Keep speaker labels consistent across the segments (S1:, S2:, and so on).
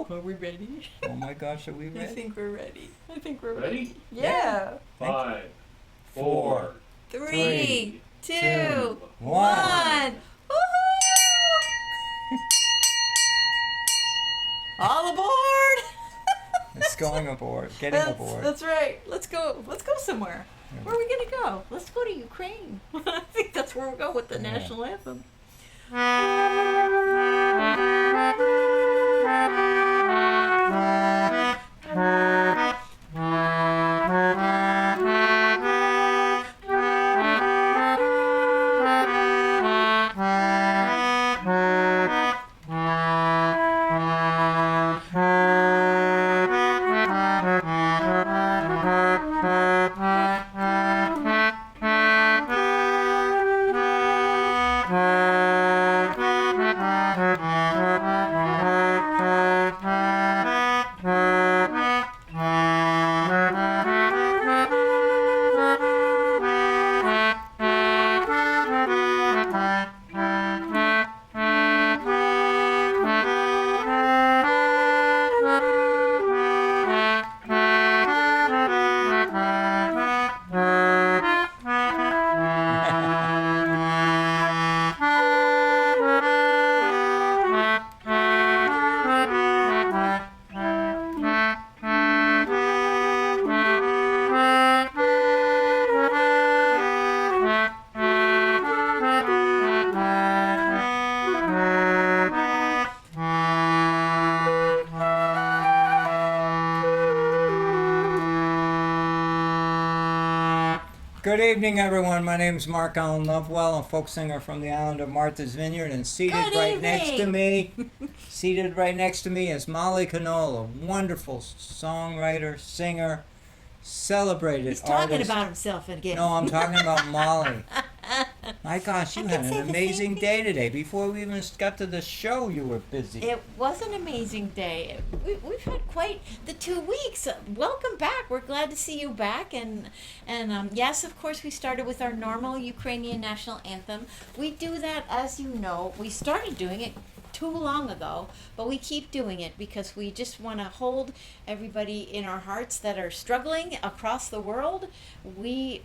S1: Are we ready?
S2: Oh my gosh, are we
S1: I
S2: ready?
S1: think we're ready. I think we're
S3: Ready?
S1: ready. Yeah.
S3: 5,
S2: 4,
S3: 4,
S1: 3, 2,
S3: 2,
S1: 1. Woohoo! All aboard!
S2: It's going aboard, getting aboard.
S1: That's right. Let's go. Let's go somewhere. Where are we gonna go? Let's go to Ukraine. I think that's where we'll go with the
S2: Yeah.
S1: national anthem.
S2: Good evening, everyone. My name is Mark Allen Lovewell. I'm folk singer from the island of Martha's Vineyard, and
S1: Good
S2: seated right next to me is Molly Canola, wonderful songwriter, singer, celebrated
S1: He's talking
S2: artist.
S1: about himself again.
S2: No, I'm talking about Molly. My gosh, you
S1: I
S2: had
S1: could say
S2: an
S1: the
S2: amazing
S1: same
S2: day today. Before we even got to the show, you were busy.
S1: It was an amazing day. We've had quite the 2 weeks. Welcome back. We're glad to see you back. And yes, of course, we started with our normal Ukrainian national anthem. We do that, as you know. We started doing it too long ago, but we keep doing it because we just want to hold everybody in our hearts that are struggling across the world. We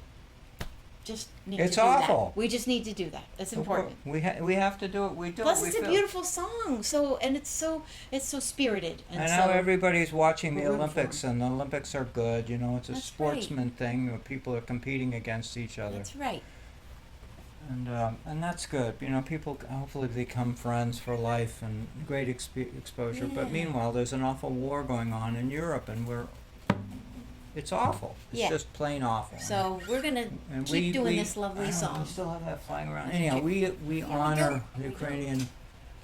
S1: just need
S2: It's
S1: to do
S2: awful.
S1: that. We just need to do that. It's important.
S2: We have to do it. We do
S1: Plus,
S2: it.
S1: it's a beautiful song. It's so spirited. And
S2: I know
S1: so
S2: everybody's watching the
S1: we're rooting
S2: Olympics,
S1: for
S2: and the Olympics are good. You know, it's a
S1: That's
S2: sportsman thing where people are competing against each other,
S1: That's right.
S2: and that's good. You know, people hopefully become friends for life and great exposure. But
S1: Yeah.
S2: meanwhile, there's an awful war going on in Europe, and it's awful. It's
S1: Yeah.
S2: just plain awful.
S1: So we're gonna
S2: And
S1: keep doing
S2: we-
S1: this lovely
S2: I don't know,
S1: song.
S2: We still have that flying around.
S1: Okay.
S2: Anyhow, we
S1: Yeah, we
S2: honor
S1: do.
S2: the
S1: We do.
S2: Ukrainian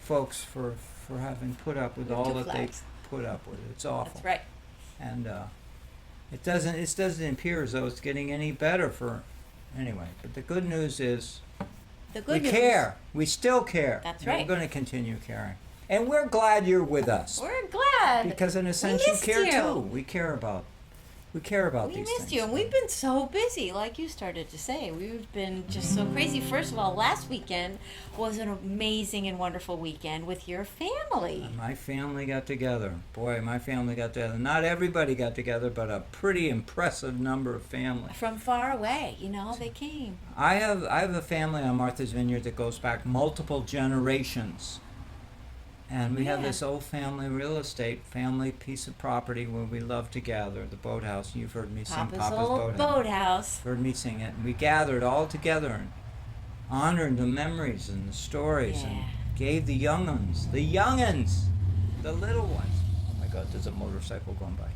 S2: folks for having put up with
S1: We have
S2: all
S1: two
S2: that
S1: flags.
S2: they put up with. It's awful.
S1: That's right.
S2: And it doesn't appear as though it's getting any better for anyway. But the good news is
S1: The good
S2: we
S1: news.
S2: care. We still care.
S1: That's
S2: And
S1: right.
S2: We're going to continue caring, and we're glad you're with us
S1: We're glad.
S2: because in a sense you
S1: missed
S2: care
S1: you.
S2: too. We care about
S1: We
S2: these
S1: missed
S2: things.
S1: you, and we've been so busy, like you started to say. We've been just so crazy. First of all, last weekend was an amazing and wonderful weekend with your family.
S2: And my family got together. Boy, my family got together. Not everybody got together, but a pretty impressive number of families.
S1: From far away, they came.
S2: I have a family on Martha's Vineyard that goes back multiple generations. And we have
S1: Yeah.
S2: this old family real estate, family piece of property where we love to gather, the boathouse. You've heard me sing
S1: Papa's
S2: Papa's
S1: old
S2: Boathouse.
S1: boathouse.
S2: Heard me sing it. And we gathered all together and honored the memories and the stories and
S1: Yeah.
S2: gave the young'uns, the little ones. Oh my God, there's a motorcycle going by.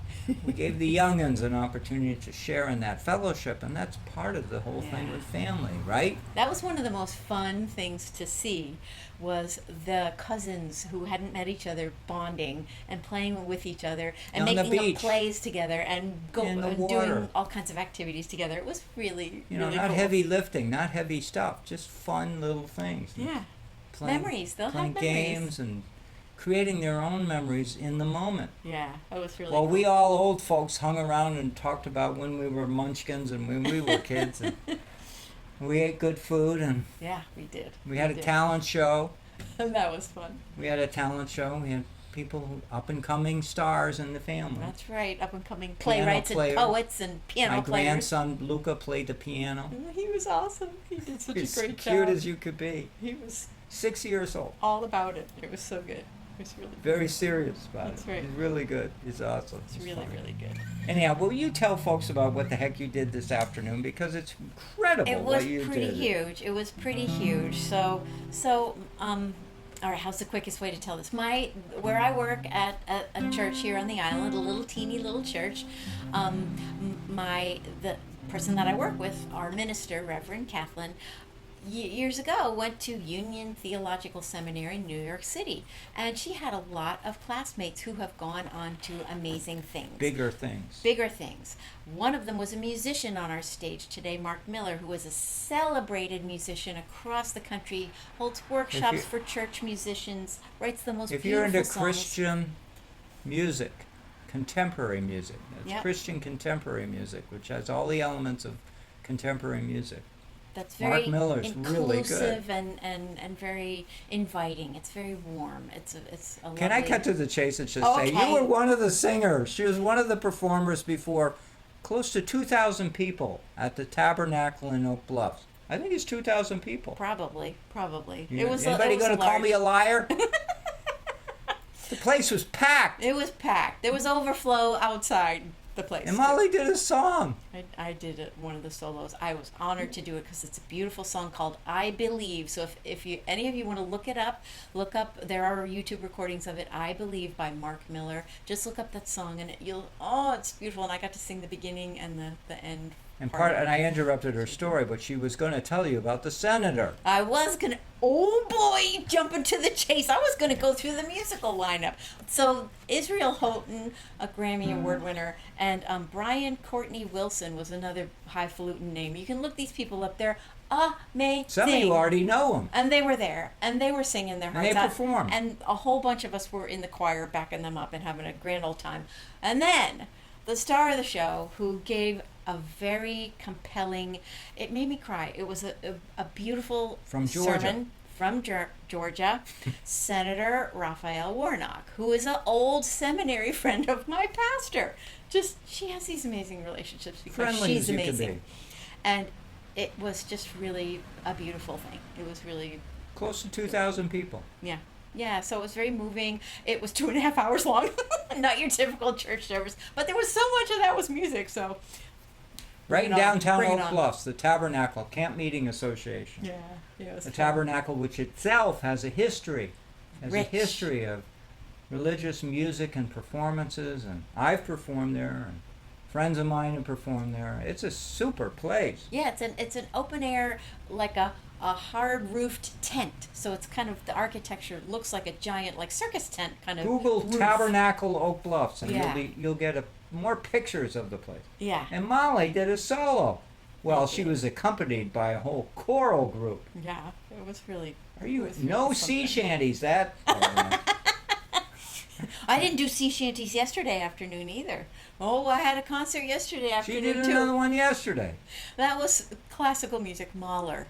S2: We gave the young'uns an opportunity to share in that fellowship, and that's part of the whole thing
S1: Yeah.
S2: with family, right?
S1: That was one of the most fun things to see was the cousins who hadn't met each other bonding and playing with each other and
S2: On the
S1: making up
S2: beach.
S1: plays together and
S2: In the
S1: doing
S2: water.
S1: all kinds of activities together. It was really,
S2: You know,
S1: really
S2: not
S1: cool.
S2: heavy lifting, not heavy stuff, just fun little things.
S1: Yeah,
S2: Playing,
S1: memories. They'll
S2: playing
S1: have memories.
S2: games and creating their own memories in the moment.
S1: Yeah, that was really
S2: Well,
S1: cool.
S2: we all old folks hung around and talked about when we were munchkins and when we were kids. And we ate good food, and
S1: Yeah, we did.
S2: we had a
S1: did.
S2: talent show.
S1: And that was fun.
S2: We had a talent show. We had people, up and coming stars in the family.
S1: That's right. Up and coming
S2: Piano
S1: playwrights and
S2: player.
S1: poets and piano
S2: My
S1: players.
S2: grandson Luca played the piano.
S1: He was awesome. He did such
S2: He's
S1: a great
S2: cute
S1: job.
S2: as you could be.
S1: He was
S2: 6 years old.
S1: all about it. It was so good. It was really
S2: Very serious about
S1: That's
S2: it.
S1: right.
S2: He's really good. He's awesome.
S1: It's
S2: He's
S1: really,
S2: fun.
S1: really good.
S2: Anyhow, will you tell folks about what the heck you did this afternoon? Because it's incredible
S1: It was
S2: what you
S1: pretty
S2: did.
S1: huge. It was pretty huge. All right, how's the quickest way to tell this? Where I work at a church here on the island, a little teeny little church, the person that I work with, our minister, Reverend Kathleen, years ago went to Union Theological Seminary in New York City, and she had a lot of classmates who have gone on to amazing things.
S2: Bigger things.
S1: Bigger things. One of them was a musician on our stage today, Mark Miller, who is a celebrated musician across the country, holds workshops for church musicians, writes the most
S2: If
S1: beautiful
S2: you're into
S1: songs.
S2: Christian music, contemporary music, that's
S1: Yep.
S2: Christian contemporary music, which has all the elements of contemporary music.
S1: That's
S2: Mark
S1: very
S2: Miller's really good.
S1: inclusive and very inviting. It's very warm. It's a
S2: Can I
S1: lovely-
S2: cut to the chase and just say,
S1: Okay.
S2: you were one of the singers. She was one of the performers before close to 2,000 people at the Tabernacle in Oak Bluffs. I think it's 2,000 people.
S1: Probably.
S2: You-
S1: It was.
S2: Anybody going to call me a liar? The place was packed.
S1: It was packed. There was overflow outside the place.
S2: And Molly did a song.
S1: I did it, one of the solos. I was honored to do it because it's a beautiful song called "I Believe." So if you any of you want to look up. There are YouTube recordings of it. "I Believe" by Mark Miller. Just look up that song and it's beautiful. And I got to sing the beginning and the end.
S2: And
S1: part of
S2: and
S1: it.
S2: I interrupted her story, but she was going to tell you about the senator.
S1: I was gonna. Oh boy, jumping to the chase! I was gonna go through the musical lineup. So Israel Houghton, a Grammy Award winner, and Brian Courtney Wilson was another highfalutin name. You can look these people up. They're amazing.
S2: Some of you already know them.
S1: And they were there, and they were singing their
S2: And
S1: hearts
S2: they
S1: out.
S2: performed.
S1: And a whole bunch of us were in the choir backing them up and having a grand old time. And then the star of the show, who gave a very compelling, it made me cry. It was a beautiful
S2: From Georgia.
S1: sermon from Georgia, Senator Raphael Warnock, who is an old seminary friend of my pastor. She has these amazing relationships because
S2: Friendly
S1: she's
S2: as you can
S1: amazing.
S2: be.
S1: And it was just really a beautiful thing. It was really,
S2: Close to 2,000 people.
S1: yeah. Yeah, so it was very moving. It was 2.5 hours long, not your typical church service. But there was so much of that was music, so.
S2: Right in
S1: Bring it on,
S2: downtown
S1: bring it
S2: Oak
S1: on.
S2: Bluffs, the Tabernacle, Camp Meeting Association.
S1: Yeah, it was
S2: The
S1: fun.
S2: Tabernacle, which itself has a history,
S1: Rich.
S2: of religious music and performances, and I've performed there, and friends of mine have performed there. It's a super place.
S1: Yeah, it's an open air, like a hard roofed tent. So it's kind of, the architecture looks like a giant, like circus tent kind of.
S2: Google
S1: roof.
S2: Tabernacle Oak Bluffs, and
S1: Yeah.
S2: you'll get more pictures of the place.
S1: Yeah,
S2: And Molly did a solo. Well,
S1: Thank
S2: she
S1: you.
S2: was accompanied by a whole choral group.
S1: yeah, it was really.
S2: Are you
S1: it was
S2: no
S1: really
S2: sea
S1: something.
S2: shanties? That
S1: I didn't do sea shanties yesterday afternoon either. Oh, I had a concert yesterday
S2: she
S1: afternoon
S2: did
S1: too.
S2: another one yesterday.
S1: That was classical music, Mahler.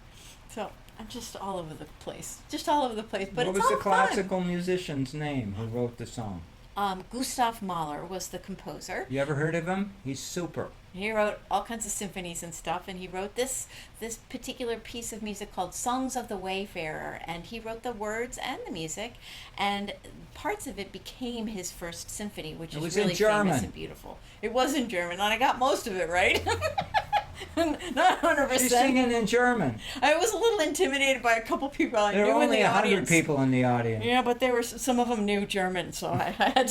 S1: So I'm just all over the place. Just all over the place. But
S2: What
S1: it's
S2: was
S1: all
S2: the classical musician's name who wrote the song?
S1: fun. Gustav Mahler was the composer.
S2: You ever heard of him? He's super.
S1: He wrote all kinds of symphonies and stuff, and he wrote this particular piece of music called "Songs of the Wayfarer," and he wrote the words and the music, and parts of it became his first symphony, which
S2: It
S1: is
S2: was in
S1: really famous
S2: German.
S1: and beautiful. It was in German, and I got most of it right. Not 100%.
S2: She's singing in German.
S1: I was a little intimidated by a couple people I
S2: There
S1: knew
S2: were
S1: in
S2: only
S1: the
S2: 100
S1: audience.
S2: people in the audience.
S1: Yeah, but some of them knew German, so I had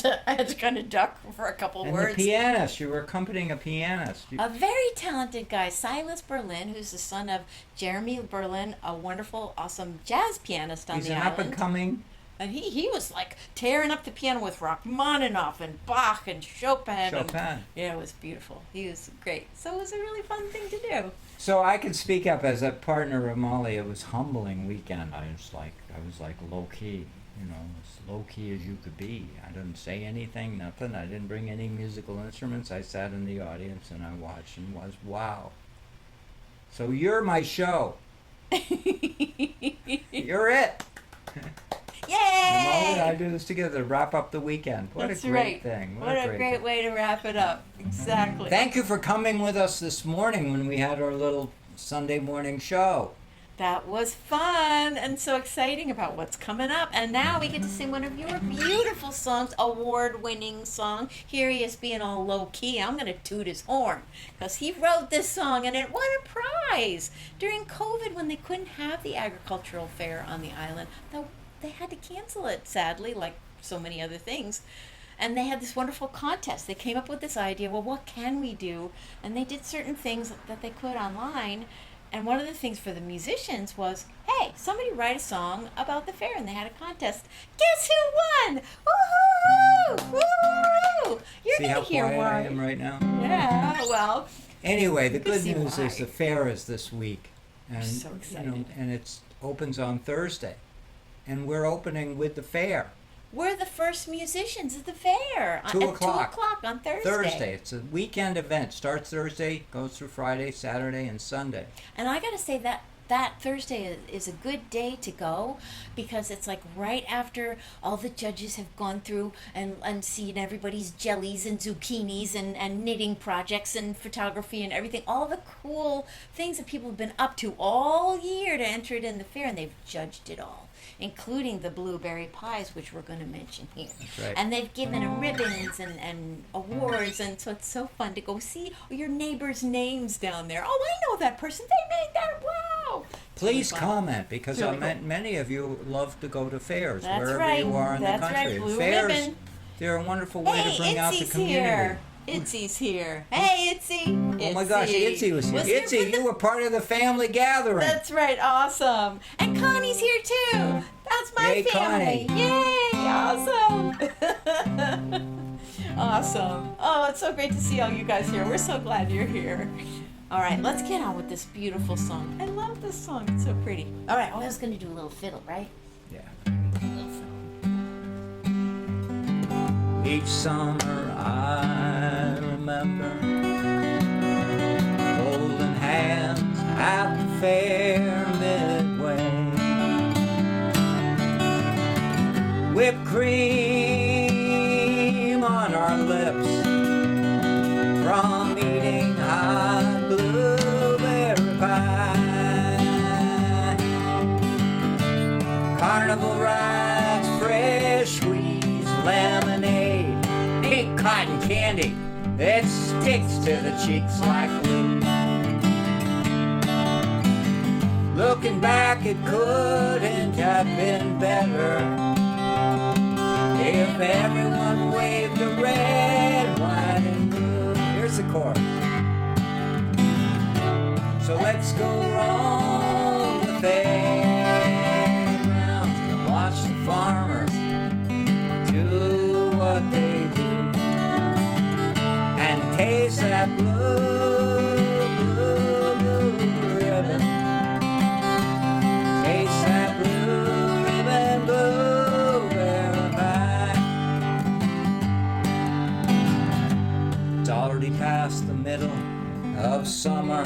S1: to kind of duck for a couple
S2: And
S1: words.
S2: the pianist, you were accompanying a pianist.
S1: A very talented guy, Silas Berlin, who's the son of Jeremy Berlin, a wonderful, awesome jazz pianist on
S2: He's
S1: the
S2: an up and
S1: island.
S2: coming.
S1: And he was like tearing up the piano with Rachmaninoff and Bach and Chopin. And,
S2: Chopin.
S1: yeah, it was beautiful. He was great. So it was a really fun thing to do.
S2: So I can speak up as a partner of Molly. It was humbling weekend. I was like low key, as low key as you could be. I didn't say anything, nothing. I didn't bring any musical instruments. I sat in the audience and I watched and was wow. So you're my show. You're it.
S1: Yay!
S2: Molly and I do this together to wrap up the weekend. What
S1: That's
S2: a great
S1: right.
S2: thing.
S1: What a great
S2: thing.
S1: way to wrap it up. Exactly.
S2: Thank you for coming with us this morning when we had our little Sunday morning show.
S1: That was fun and so exciting about what's coming up. And now we get to sing one of your beautiful songs, award-winning song. Here he is being all low-key. I'm going to toot his horn because he wrote this song and it won a prize. During COVID, when they couldn't have the agricultural fair on the island, they had to cancel it, sadly, like so many other things. And they had this wonderful contest. They came up with this idea, well, what can we do? And they did certain things that they could online. And one of the things for the musicians was, hey, somebody write a song about the fair. And they had a contest. Guess who won? Woohoo! Woohoo! You're
S2: See
S1: going
S2: how
S1: to hear
S2: quiet I
S1: why.
S2: am right now?
S1: Yeah, well,
S2: Anyway, the
S1: You can
S2: good
S1: see
S2: news
S1: why.
S2: is the fair is this week. And,
S1: so excited.
S2: and it opens on Thursday. And we're opening with the fair.
S1: we're the first musicians at the fair. At
S2: 2
S1: 2
S2: o'clock.
S1: o'clock on Thursday.
S2: Thursday. It's a weekend event. Starts Thursday, goes through Friday, Saturday, and Sunday.
S1: And I gotta say that Thursday is a good day to go because it's like right after all the judges have gone through and seen everybody's jellies and zucchinis and knitting projects and photography and everything, all the cool things that people have been up to all year to enter it in the fair, and they've judged it all, including the blueberry pies, which we're going to mention here.
S2: That's right.
S1: And they've given them ribbons and awards, and so it's so fun to go see your neighbors' names down there. Oh, I know that person. They made that. Wow.
S2: Please
S1: fun.
S2: comment because
S1: It's really
S2: many of you love to go to fairs
S1: That's
S2: wherever
S1: right.
S2: you are in
S1: That's
S2: the country.
S1: right.
S2: And
S1: Blue
S2: fairs,
S1: ribbon.
S2: they're a wonderful way
S1: Hey,
S2: to bring out the
S1: Itzy's
S2: community.
S1: here. Itzy's here. Hey, Itzy.
S2: Oh my gosh, Itzy was here.
S1: Was here
S2: Itzy,
S1: for the-
S2: you were part of the family gathering.
S1: That's right. Awesome. And Connie's here too. That's my
S2: Yay,
S1: family.
S2: Connie.
S1: Yay. Awesome. Awesome. Oh, it's so great to see all you guys here. We're so glad you're here. All right, let's get on with this beautiful song. I love this song. It's so pretty. All right, I was going to do a little fiddle, right?
S2: Yeah.
S1: A little fiddle.
S2: Each summer I remember holding hands at the fair midway. Whipped cream on our lips from eating hot blueberry pie. Carnival rides, fresh squeezed lemonade, pink cotton candy that sticks to the cheeks like glue. Looking back, it couldn't have been better if everyone waved a red, white, and blue. Here's the chorus. So let's go roam the fairgrounds and watch the farmers do what they do and taste that blue ribbon. Taste that blue ribbon, blueberry pie. It's already past the middle of summer.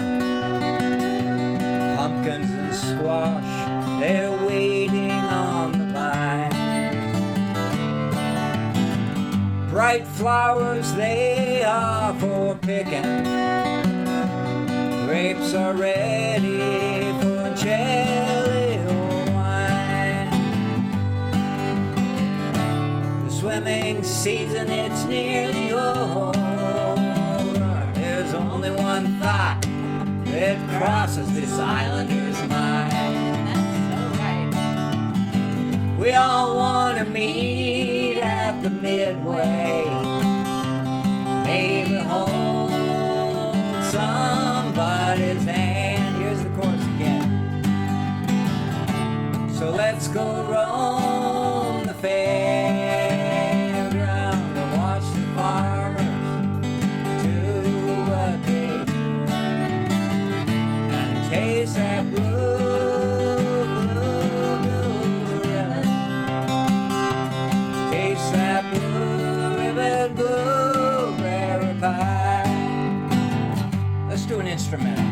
S2: Pumpkins and squash, they're waiting on the vine. Bright flowers, they are for picking. Grapes are ready for jelly or wine. The swimming season, it's nearly over. There's only one thought that crosses this islander's mind.
S1: That's so right.
S2: We all want to meet at the midway. Maybe hold somebody's hand. Here's the chorus again. So let's go roam the fairground and watch the farmers do what they do and taste that blue ribbon. Taste that blue ribbon, blueberry pie. Let's do an instrumental.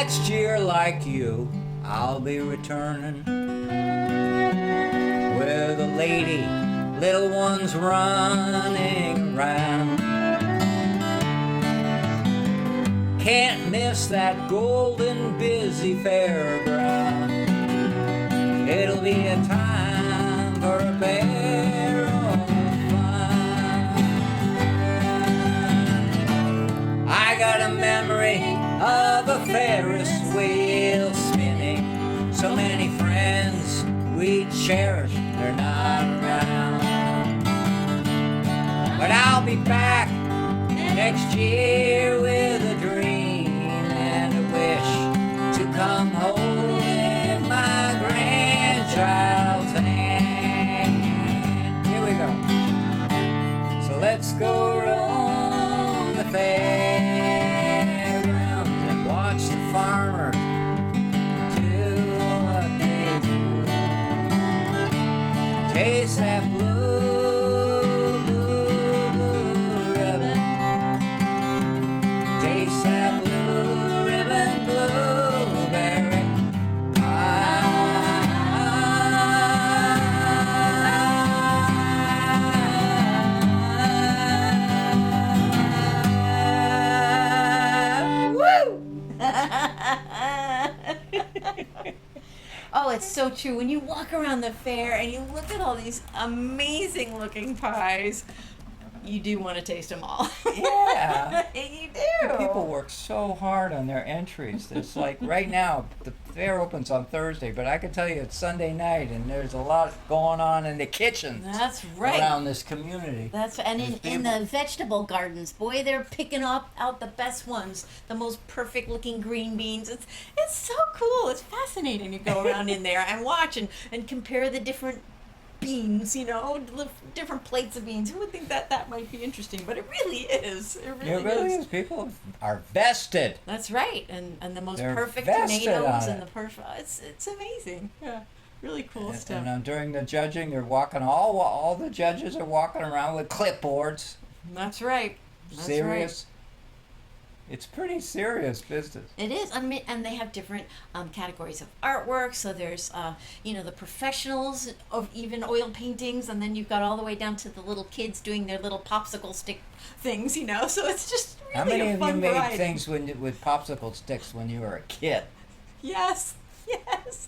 S2: Next year, like you, I'll be returning with a lady, little ones running around. Can't miss that golden busy fairground. It'll be a time for a pair of fun. I got a memory of a Ferris wheel spinning. So many friends we cherish, they're not around. But I'll be back next year with a dream and a wish to come holding my grandchild's hand. Here we go. So let's go roam the fairgrounds and watch the farmer do what they do. Taste that blue, blue, blue ribbon. Taste that blue ribbon blueberry pie.
S1: Woo! Oh, it's so true. When you walk around the fair and you look at all these amazing looking pies, you do want to taste them all.
S2: Yeah.
S1: You do.
S2: People work so hard on their entries. It's like right now, the fair opens on Thursday, but I can tell you it's Sunday night and there's a lot going on in the kitchens
S1: That's right.
S2: around this community.
S1: That's and in the vegetable gardens, boy, they're picking out the best ones, the most perfect looking green beans. It's so cool. It's fascinating to go around in there and watch and compare the different beans, different plates of beans. Who would think that might be interesting? But it really is. It really is.
S2: People are vested.
S1: That's right. And the most
S2: They're
S1: perfect
S2: vested
S1: tomatoes
S2: on
S1: and
S2: it.
S1: the perfect. It's amazing. Yeah. Really cool stuff.
S2: And during the judging, they're walking. All the judges are walking around with clipboards.
S1: That's right. That's
S2: Serious. It's pretty serious business.
S1: It is. I mean, and they have different categories of artwork. So there's, the professionals of even oil paintings, and then you've got all the way down to the little kids doing their little popsicle stick things. So it's just really
S2: How many
S1: a
S2: of
S1: fun
S2: you made
S1: variety.
S2: things with popsicle sticks when you were a kid?
S1: Yes. Yes.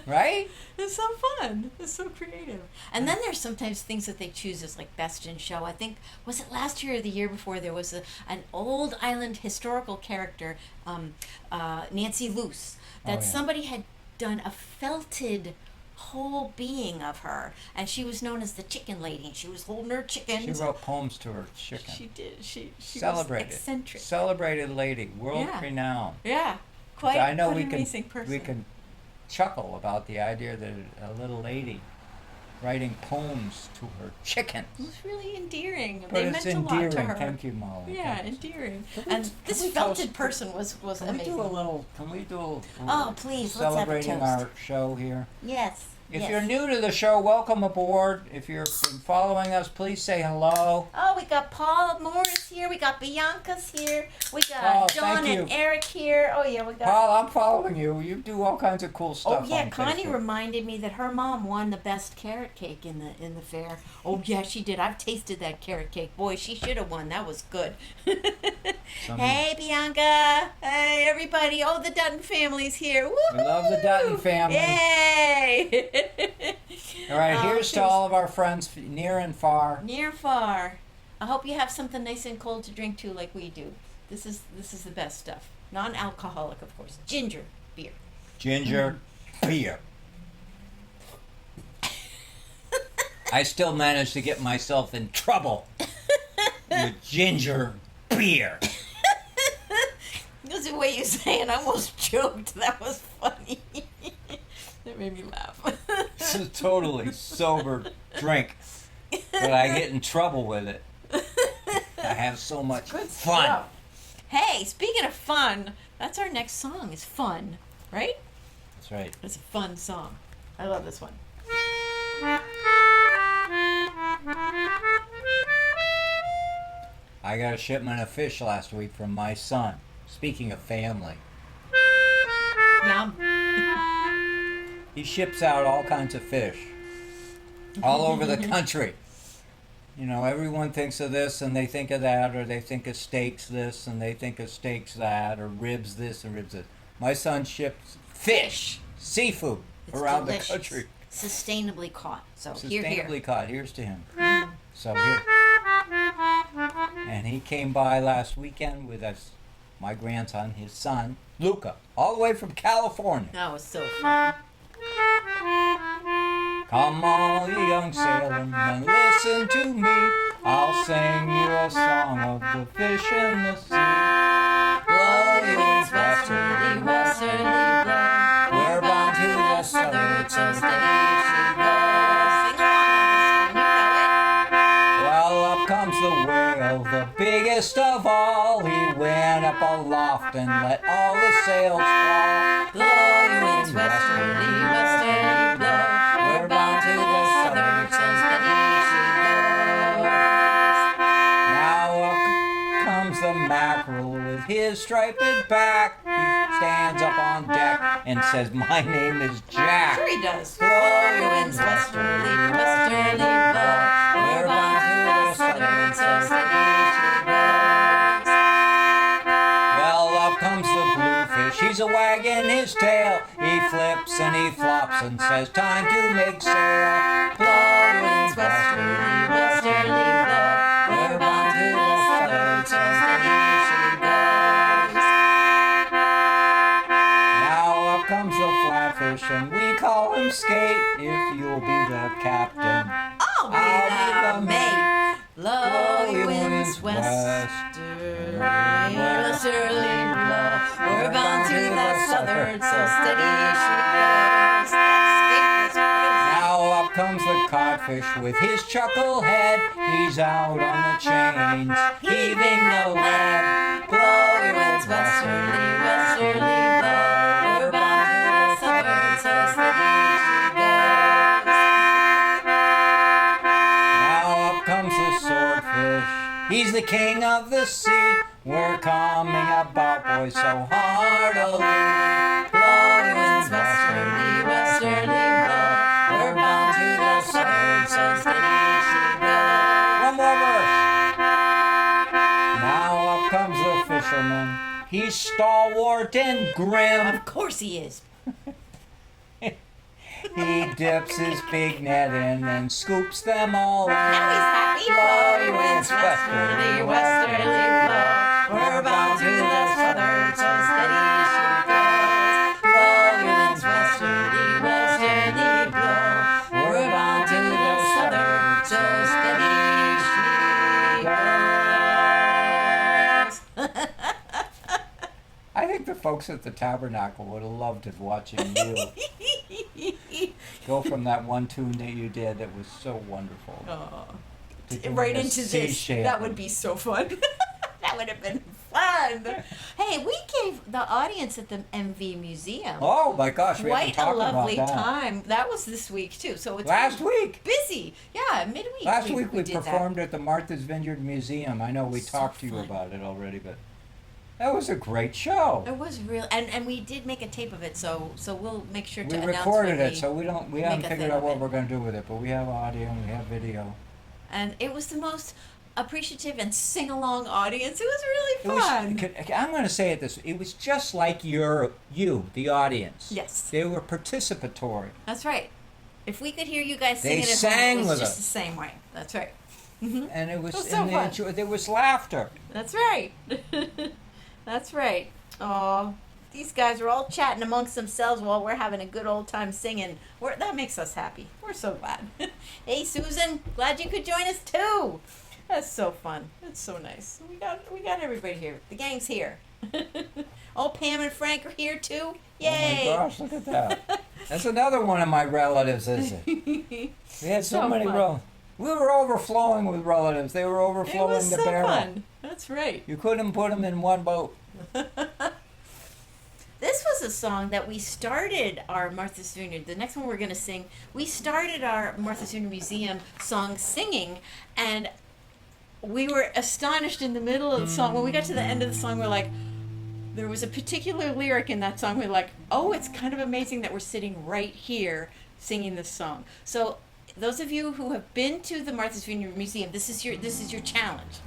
S2: Right?
S1: It's so fun. It's so creative. And then there's sometimes things that they choose as like best in show. I think, was it last year or the year before, there was an old island historical character, Nancy Luce, that
S2: Oh, yeah.
S1: somebody had done a felted whole being of her, and she was known as the chicken lady, and she was holding her chickens.
S2: She wrote poems to her chicken.
S1: She did. She
S2: Celebrated.
S1: was eccentric.
S2: Celebrated lady, world
S1: Yeah.
S2: renowned.
S1: Yeah. Quite,
S2: I know
S1: quite
S2: we
S1: an
S2: can
S1: amazing person.
S2: we can chuckle about the idea that a little lady writing poems to her chickens.
S1: It was really endearing.
S2: But
S1: They
S2: it's
S1: meant a lot to
S2: endearing.
S1: her.
S2: Thank you, Molly.
S1: Yeah,
S2: Thanks.
S1: endearing.
S2: Can we-
S1: And
S2: can
S1: this
S2: we toast-
S1: felted person was
S2: Can we
S1: amazing.
S2: do a little? Can we do a little?
S1: Oh, please, let's have a
S2: celebrating
S1: toast.
S2: our show here.
S1: Yes.
S2: If
S1: yes.
S2: you're new to the show, welcome aboard. If you're been following us, please say hello.
S1: Oh, we got Paul Morris here. We got Bianca's here. We got
S2: Paul,
S1: John
S2: thank
S1: and
S2: you.
S1: Eric here. Oh yeah, we got.
S2: Paul, I'm following you. You do all kinds of cool stuff.
S1: Oh yeah,
S2: on
S1: Connie
S2: Facebook.
S1: reminded me that her mom won the best carrot cake in the fair. Oh yeah, she did. I've tasted that carrot cake. Boy, she should have won. That was good.
S2: Some-
S1: Hey Bianca. Hey everybody. Oh, the Dutton family's here. Woo!
S2: We love the Dutton family.
S1: Yay!
S2: All right,
S1: Oh,
S2: here's to
S1: here's-
S2: all of our friends near and far.
S1: Near far. I hope you have something nice and cold to drink too, like we do. This is the best stuff. Non-alcoholic, of course. Ginger beer.
S2: Ginger beer. I still managed to get myself in trouble with ginger beer.
S1: That's the way you say it. I almost choked. That was funny. That made me laugh.
S2: It's a totally sober drink, but I get in trouble with it. I have so much
S1: Good
S2: fun.
S1: stuff. Hey, speaking of fun, that's our next song. Is fun, right?
S2: That's right.
S1: It's a fun song. I love this one.
S2: I got a shipment of fish last week from my son. Speaking of family,
S1: Yum.
S2: he ships out all kinds of fish all over the country. You know, everyone thinks of this and they think of that, or they think of steaks this and they think of steaks that, or ribs this and ribs that. My son ships fish, seafood,
S1: It's
S2: around
S1: delicious.
S2: the country.
S1: Sustainably caught. So here.
S2: Sustainably caught. Here's to him. So here. And he came by last weekend with us, my grandson, his son, Luca, all the way from California.
S1: That was so fun.
S2: Come all you young sailormen, listen to me. I'll sing you a song of the fish in the sea. Blow you winds westerly, westerly blow. We're bound to the southern, so steady she goes.
S1: Sing along on this one. You know it.
S2: Well, up comes the whale, the biggest of all. He went up aloft and let all the sails fall. Blow you winds westerly, westerly blow. We're bound to the southern, so steady she goes. Now up comes the mackerel with his striped back. He stands up on deck and says, "My name is Jack."
S1: Sure he does.
S2: Blow your winds westerly, westerly blow. We're bound to the southern, so steady she goes. Well, up comes the bluefish, he's a wagging his tail. He flips and he flops and says, "Time to make sail." Blow your winds westerly, westerly blow. We're bound to the southern, so steady she goes. Now up comes the flatfish and we call him Skate. If you'll be the captain,
S1: I'll be
S2: I'll
S1: the
S2: be the
S1: mate. Blow your winds
S2: westerly,
S1: westerly blow. We're bound to the southern, so steady she goes. That's
S2: Now up comes the codfish with his chuckle head. He's out on the chains, heaving the lead. Blow your winds westerly, westerly blow. We're bound to the southern, so steady she goes. Now up comes the swordfish. He's the king of the sea. We're coming about, boys, so heartily. Blow your winds westerly, westerly blow. We're bound to the southern, so steady she goes. One more verse. Now up comes the fisherman. He's stalwart and grim.
S1: Of course he is.
S2: He dips his big net in and scoops them all in.
S1: Now he's happy.
S2: Blow your winds westerly, westerly blow. We're bound to the southern, so steady she goes. Blow your winds westerly, westerly blow. We're bound to the southern, so steady she goes. I think the folks at the Tabernacle would have loved it watching you go from that one tune that you did that was so wonderful. to doing
S1: Right
S2: a
S1: into
S2: sea
S1: this.
S2: shanty.
S1: That would be so fun. That would have been fun. Hey, we gave the audience at the MV Museum
S2: Oh my gosh, we haven't
S1: quite a
S2: talked
S1: lovely
S2: about that.
S1: time. That was this week too. So it's
S2: Last week.
S1: busy. Yeah, midweek.
S2: Last week we
S1: did that.
S2: performed at the Martha's Vineyard Museum. I know we
S1: So
S2: talked to you
S1: fun.
S2: about it already, but that was a great show.
S1: It was real, and we did make a tape of it, so we'll make sure to
S2: We
S1: announce
S2: recorded
S1: when
S2: it, so we haven't
S1: make
S2: figured
S1: a thing
S2: out
S1: of
S2: what
S1: it.
S2: we're going to do with it, but we have audio and we have video.
S1: And it was the most appreciative and sing along audience. It was
S2: It
S1: really
S2: was,
S1: fun.
S2: I'm going to say it this way. It was just like you, the audience.
S1: Yes.
S2: They were participatory.
S1: That's right. If we could hear you guys
S2: They
S1: singing at
S2: sang
S1: home, it was
S2: with
S1: just
S2: us.
S1: the same way. That's right.
S2: And it was,
S1: It was so
S2: and they
S1: fun.
S2: enjoyed, there was laughter.
S1: That's right. That's right. Oh, these guys are all chatting amongst themselves while we're having a good old time singing. That makes us happy. We're so glad. Hey, Susan, glad you could join us too. That's so fun. That's so nice. We got everybody here. The gang's here. Oh, Pam and Frank are here too. Yay!
S2: Oh my gosh, look at that. That's another one of my relatives, isn't it? We had so
S1: So
S2: many
S1: fun.
S2: relatives. We were overflowing with relatives. They were
S1: It
S2: overflowing
S1: was
S2: the
S1: so
S2: barrel.
S1: fun. That's right.
S2: You couldn't put them in one boat.
S1: This was a song that we started our Martha's Vineyard. The next one we're going to sing, we started our Martha's Vineyard Museum song singing, and we were astonished in the middle of the song. When we got to the end of the song, we're like, there was a particular lyric in that song. We're like, oh, it's kind of amazing that we're sitting right here singing this song. So those of you who have been to the Martha's Vineyard Museum, this is your challenge.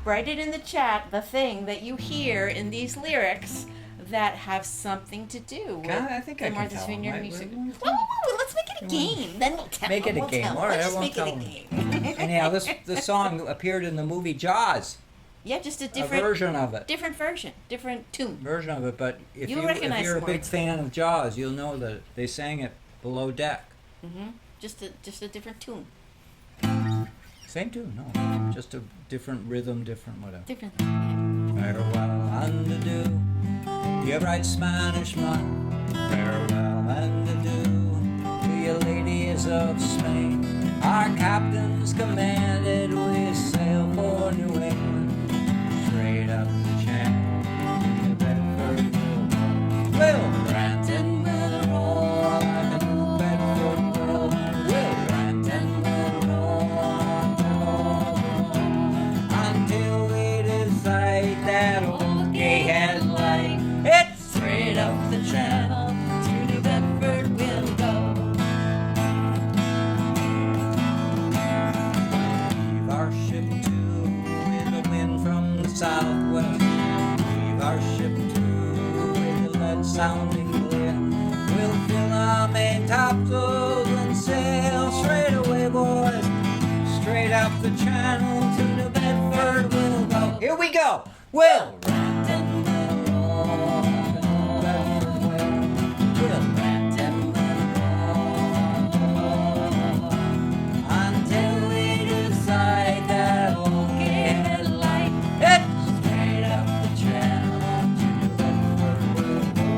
S1: Write it in the chat, the thing that you hear in these lyrics that have something to do with
S2: I think
S1: the
S2: I can
S1: Martha's
S2: tell 'em,
S1: Vineyard
S2: right?
S1: Museum. Well, let's make it a game. Then we'll tell.
S2: Make it a
S1: we'll
S2: game.
S1: Tell.
S2: All right,
S1: Let's
S2: I
S1: just
S2: won't
S1: make
S2: tell
S1: it a
S2: 'em.
S1: game.
S2: Anyhow, the song appeared in the movie Jaws.
S1: Yeah, just a
S2: A
S1: different
S2: version of it.
S1: different version, different tune.
S2: Version of it, but if
S1: You'll
S2: if
S1: recognize
S2: you're a
S1: the
S2: big
S1: words.
S2: fan of Jaws, you'll know that they sang it below deck.
S1: Just a different tune.
S2: Same tune, no, just a different rhythm, different whatever.
S1: Different. Yeah.
S2: Farewell and adieu, you bright Spanish man. Farewell and adieu to you ladies of Spain. Our captains commanded we sail for New England, straight up the channel to Bedford. Will Granton will roll like a New Bedford will. Will Granton will roll until we decide that old gay headlight. It's straight up the channel to New Bedford we'll go. Leave our ship too with the wind from the southwest. Leave our ship too with the lead sounding clear. We'll fill our main topsails and sail straight away, boys. Straight up the channel to New Bedford we'll go. Here we go. Will Granton will roll like a New Bedford will. Will Granton will roll until we decide that old gay headlight. It's straight up the channel to New Bedford we'll go.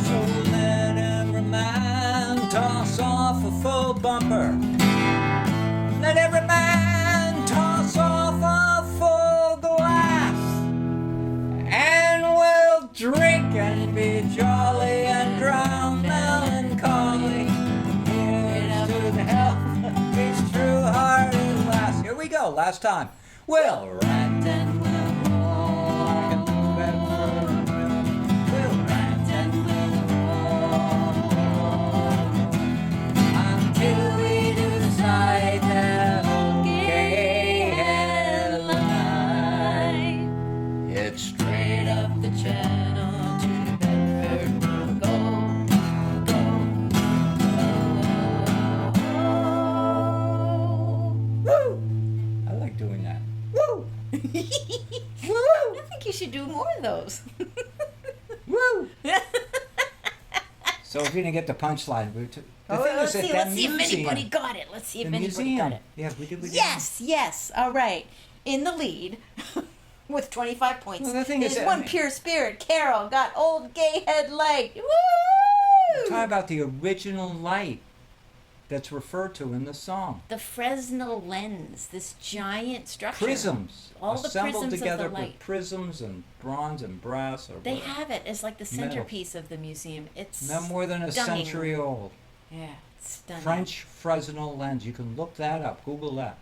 S2: So let every man toss off a full bumper. Let every man toss off a full glass. And we'll drink and be jolly and drown melancholy. Here's to the health of each true hearted lass. Here we go, last time. Will Ranton will roll like a New Bedford will. Will Ranton will roll until we decide that old gay headline. It's straight up the channel to New Bedford we'll go. Woo! I like doing that. Woo!
S1: I think you should do more of those.
S2: Woo! So if you didn't get the punchline, the thing
S1: let's
S2: is that
S1: see.
S2: that
S1: Let's see if
S2: museum-
S1: anybody got it. Let's see if
S2: the
S1: anybody
S2: museum.
S1: got it.
S2: Yeah, we did.
S1: Yes. All right. In the lead, with 25 points,
S2: Well, the thing is
S1: is
S2: that-
S1: one pure spirit. Carol got old gay headlight. Woo!
S2: Talk about the original light that's referred to in the song.
S1: The Fresnel lens, this giant structure.
S2: Prisms.
S1: All the
S2: assembled
S1: prisms of
S2: together
S1: the light.
S2: with prisms and bronze and brass. Or
S1: They
S2: whatever.
S1: have it as like the
S2: Metal.
S1: centerpiece of the museum. It's
S2: No more than a
S1: stunning.
S2: century old.
S1: Yeah, it's stunning.
S2: French Fresnel lens. You can look that up. Google that.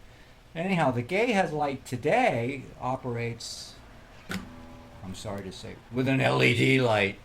S2: Anyhow, the gay headlight today operates, I'm sorry to say, with an LED light.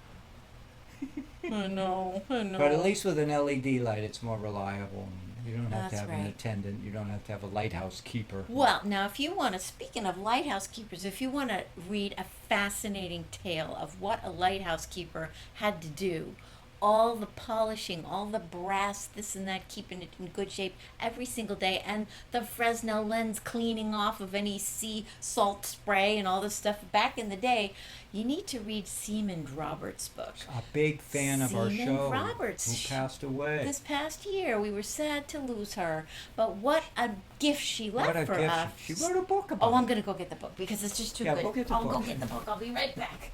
S1: I know.
S2: But at least with an LED light, it's more reliable. You don't have to
S1: That's
S2: have an
S1: right.
S2: attendant. You don't have to have a lighthouse keeper.
S1: Well, now, if you want to, speaking of lighthouse keepers, if you want to read a fascinating tale of what a lighthouse keeper had to do, all the polishing, all the brass, this and that, keeping it in good shape every single day, and the Fresnel lens cleaning off of any sea salt spray and all this stuff back in the day, you need to read Seaman Roberts' book.
S2: A big fan of our
S1: Seaman
S2: show
S1: Roberts.
S2: who passed away.
S1: This past year, we were sad to lose her, but what a gift she left
S2: What a
S1: for
S2: gift.
S1: us.
S2: She wrote a book about
S1: Oh, I'm
S2: it.
S1: gonna go get the book because it's just too
S2: Yeah,
S1: good.
S2: go get the
S1: I'll
S2: book.
S1: go get the book. I'll be right back.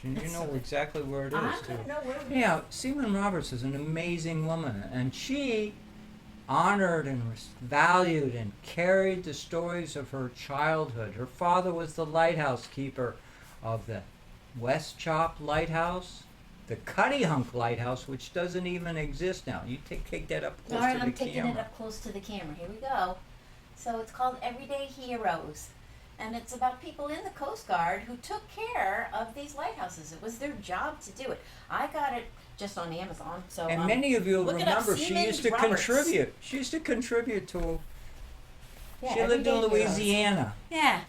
S2: You know exactly where it is,
S1: I'm
S2: too.
S1: gonna know where it is.
S2: Yeah, Seaman Roberts is an amazing woman, and she honored and was valued and carried the stories of her childhood. Her father was the lighthouse keeper of the West Chop Lighthouse, the Cuttyhunk Lighthouse, which doesn't even exist now. You take that up close
S1: All right,
S2: to the
S1: I'm taking
S2: camera.
S1: it up close to the camera. Here we go. So it's called Everyday Heroes. And it's about people in the Coast Guard who took care of these lighthouses. It was their job to do it. I got it just on Amazon. So
S2: And many of you will
S1: look it up,
S2: remember she
S1: Seaman
S2: used to
S1: Roberts.
S2: contribute. She used to contribute to.
S1: Yeah,
S2: She lived in
S1: Everyday Heroes.
S2: Louisiana.
S1: Yeah,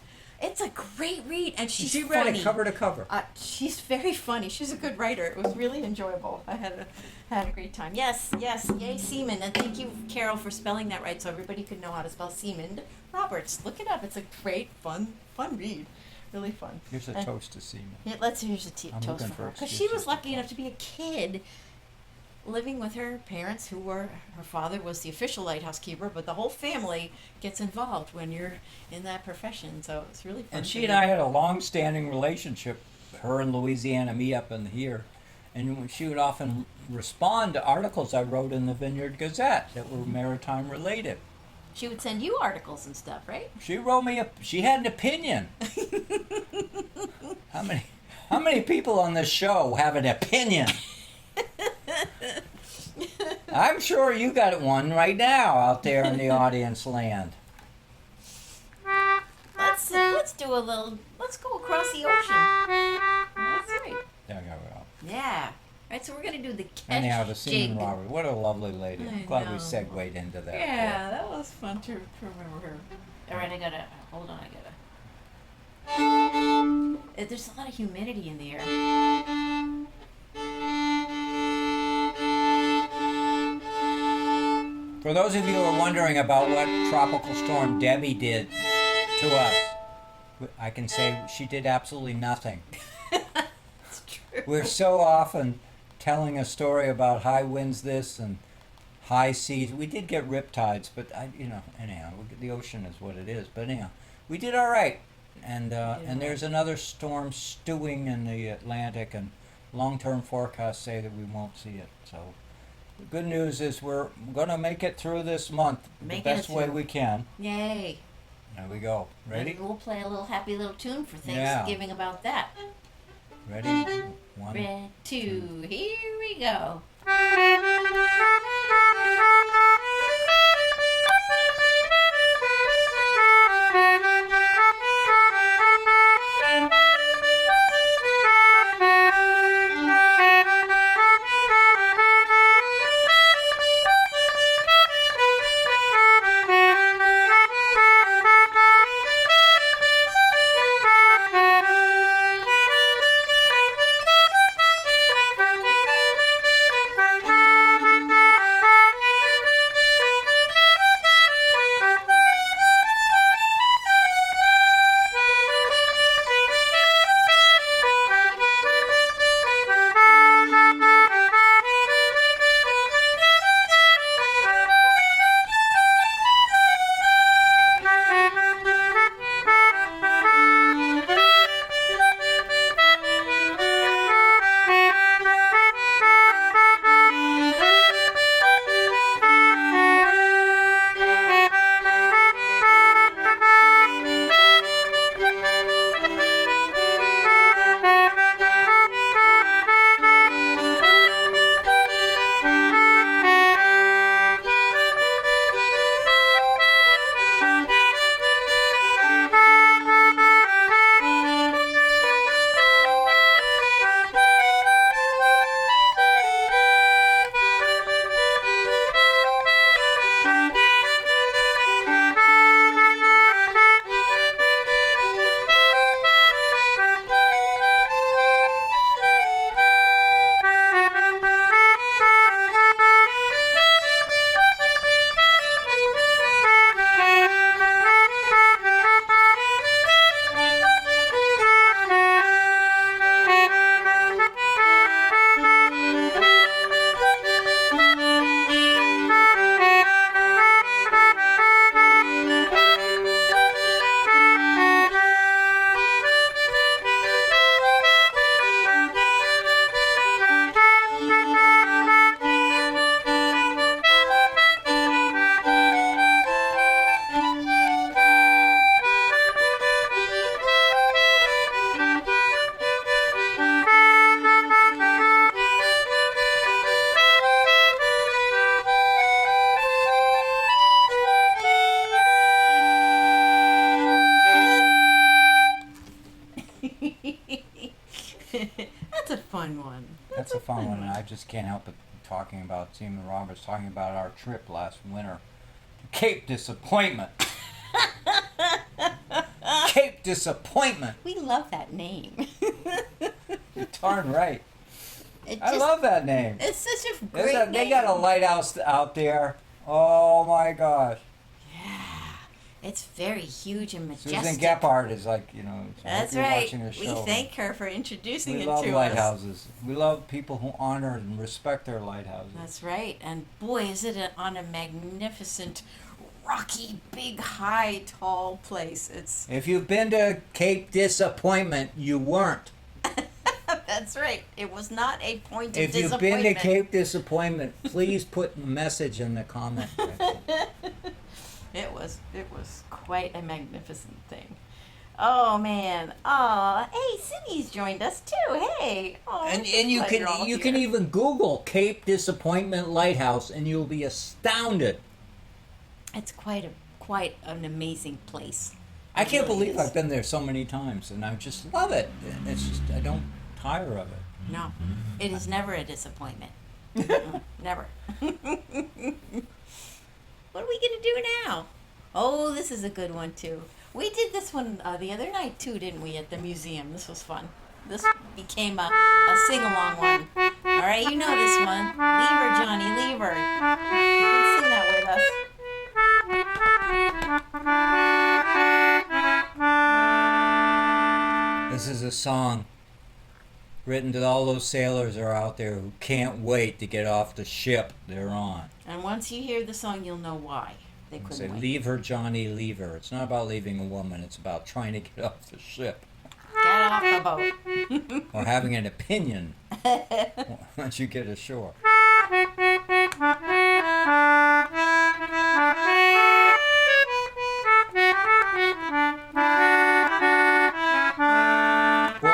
S1: it's a great read, and she's
S2: She read
S1: funny.
S2: it cover to cover.
S1: She's very funny. She's a good writer. It was really enjoyable. I had a great time. Yes, yay Seaman, and thank you, Carol, for spelling that right, so everybody could know how to spell Seaman Roberts. Look it up. It's a great, fun read. Really fun.
S2: Here's a toast to Seaman.
S1: Yeah, here's a
S2: I'm
S1: toast
S2: looking
S1: for her,
S2: for
S1: because she
S2: excuses
S1: was
S2: to
S1: lucky enough
S2: toast.
S1: to be a kid, living with her parents, who were her father was the official lighthouse keeper, but the whole family gets involved when you're in that profession. So it's really fun.
S2: And
S1: to
S2: she and
S1: read.
S2: I had a long-standing relationship. Her and Louisiana meet up in here, and she would often respond to articles I wrote in the Vineyard Gazette that were maritime related.
S1: She would send you articles and stuff, right?
S2: She wrote me she had an opinion. How many people on this show have an opinion? I'm sure you got one right now out there in the audience land.
S1: Let's do a little. Let's go across the ocean. That's right.
S2: There you go.
S1: Yeah. Right. So we're gonna do the catch.
S2: Anyhow, the Seaman
S1: Jacob.
S2: Robert, what a lovely lady.
S1: I
S2: I'm glad we
S1: know.
S2: segued into that.
S1: Yeah, that was fun to remember her. All right, I gotta hold on. There's a lot of humidity in the air.
S2: For those of you who are wondering about what Tropical Storm Debbie did to us, I can say she did absolutely nothing.
S1: It's true.
S2: We're so often telling a story about high winds this and high seas. We did get riptides, but anyhow, the ocean is what it is. But anyhow, we did all right. And there's another storm stewing in the Atlantic, and long-term forecasts say that we won't see it. So the good news is we're going to make it through this month the
S1: Making
S2: best
S1: it
S2: way
S1: through.
S2: we can.
S1: Yay.
S2: There we go. Ready?
S1: And we'll play a little happy little tune for
S2: Yeah.
S1: Thanksgiving about that.
S2: Ready? One.
S1: Red, two, here we go. fun one.
S2: That's a fun one, and I just can't help but talking about Seaman Roberts, talking about our trip last winter to Cape Disappointment. Cape Disappointment.
S1: We love that name.
S2: You're darn right.
S1: It
S2: I love that name.
S1: It's such a
S2: There's
S1: great name.
S2: they got a lighthouse out there. Oh my gosh.
S1: It's very huge and majestic.
S2: Susan Gephardt is like, you know, so I hope
S1: That's
S2: you're
S1: right.
S2: watching her
S1: We
S2: show.
S1: thank her for introducing
S2: We
S1: it
S2: love
S1: to us.
S2: lighthouses. We love people who honor and respect their lighthouses.
S1: That's right. And boy, is it on a magnificent, rocky, big, high, tall place. It's
S2: If you've been to Cape Disappointment, you weren't.
S1: That's right. It was not a point of
S2: If you've
S1: disappointment.
S2: been to Cape Disappointment, please put a message in the comment section.
S1: It was quite a magnificent thing. Oh man. Oh, hey, Cindy's joined us too. Hey. Oh,
S2: And
S1: it's a
S2: you
S1: pleasure
S2: can
S1: all
S2: you
S1: here.
S2: can even Google Cape Disappointment Lighthouse and you'll be astounded.
S1: It's quite an amazing place.
S2: I can't
S1: really
S2: believe
S1: is.
S2: I've been there so many times and I just love it. It's just I don't tire of it.
S1: No, it is never a disappointment. Never. What are we gonna do now? Oh, this is a good one too. We did this one the other night too, didn't we? At the museum. This was fun. This became a sing-along one. All right, you know this one. Leave her, Johnny. Leave her. You can sing that with us.
S2: This is a song written to all those sailors that are out there who can't wait to get off the ship they're on.
S1: And once you hear the song, you'll know why they
S2: Say,
S1: couldn't wait.
S2: leave her, Johnny, leave her. It's not about leaving a woman, it's about trying to get off the ship.
S1: Get off the boat.
S2: Or having an opinion once you get ashore.